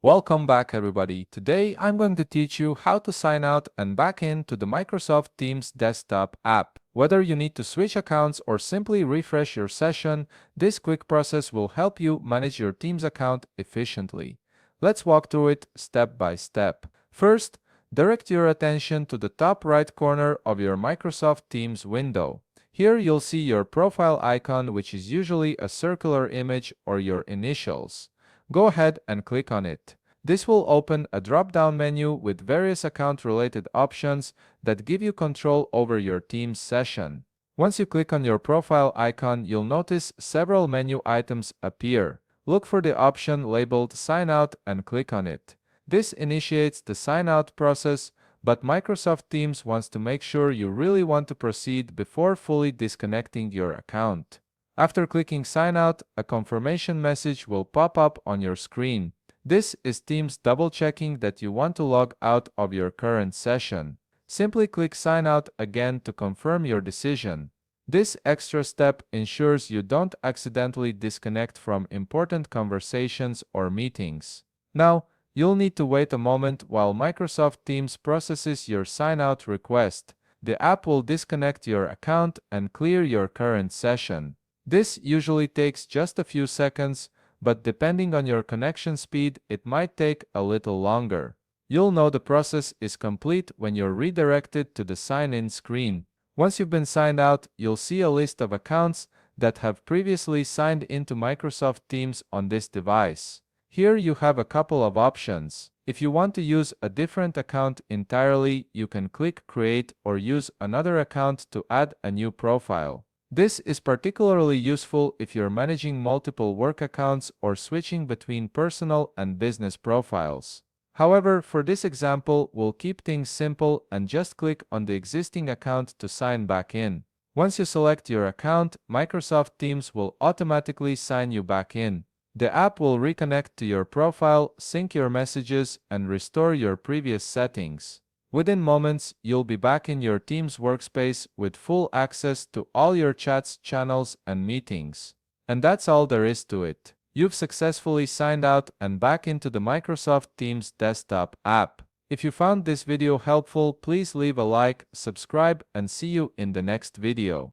Welcome back, everybody. Today, I'm going to teach you how to sign out and back in to the Microsoft Teams desktop app. Whether you need to switch accounts or simply refresh your session, this quick process will help you manage your Teams account efficiently. Let's walk through it step by step. First, direct your attention to the top right corner of your Microsoft Teams window. Here you'll see your profile icon, which is usually a circular image or your initials. Go ahead and click on it. This will open a drop-down menu with various account-related options that give you control over your Teams session. Once you click on your profile icon, you'll notice several menu items appear. Look for the option labeled Sign Out and click on it. This initiates the sign-out process, but Microsoft Teams wants to make sure you really want to proceed before fully disconnecting your account. After clicking Sign Out, a confirmation message will pop up on your screen. This is Teams double-checking that you want to log out of your current session. Simply click Sign Out again to confirm your decision. This extra step ensures you don't accidentally disconnect from important conversations or meetings. Now, you'll need to wait a moment while Microsoft Teams processes your sign-out request. The app will disconnect your account and clear your current session. This usually takes just a few seconds, but depending on your connection speed, it might take a little longer. You'll know the process is complete when you're redirected to the sign-in screen. Once you've been signed out, you'll see a list of accounts that have previously signed into Microsoft Teams on this device. Here you have a couple of options. If you want to use a different account entirely, you can click Create or use another account to add a new profile. This is particularly useful if you're managing multiple work accounts or switching between personal and business profiles. However, for this example, we'll keep things simple and just click on the existing account to sign back in. Once you select your account, Microsoft Teams will automatically sign you back in. The app will reconnect to your profile, sync your messages, and restore your previous settings. Within moments, you'll be back in your Teams workspace with full access to all your chats, channels, and meetings. And that's all there is to it. You've successfully signed out and back into the Microsoft Teams desktop app. If you found this video helpful, please leave a like, subscribe, and see you in the next video.